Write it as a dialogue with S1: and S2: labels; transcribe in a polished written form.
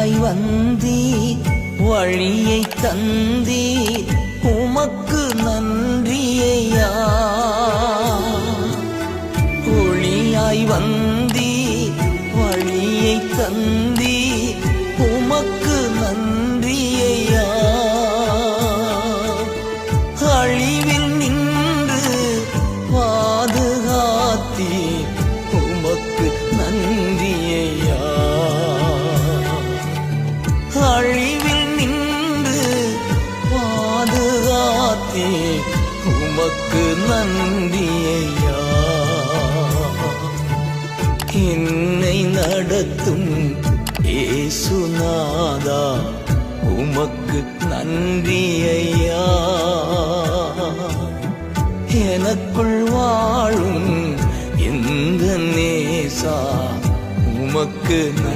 S1: ஒளியாய் வந்தீ வழியை தந்தீ உமக்கு நன்றியையா. ஒளியாய் வந்தீ வழியை தந்தீ உமக்கு நன்றியையா. அழிவில் நின்று பாதுகாத்தீ உமக்கு நன்றியையா. அழிவில் நின்று பாதுகாத்தீ உமக்கு நன்றியையா. என்னை நடத்தும் இயேசுநாதா உமக்கு நன்றியையா. எனக்குள் வாழும் இந்த நேசா உமக்கு நன்றி.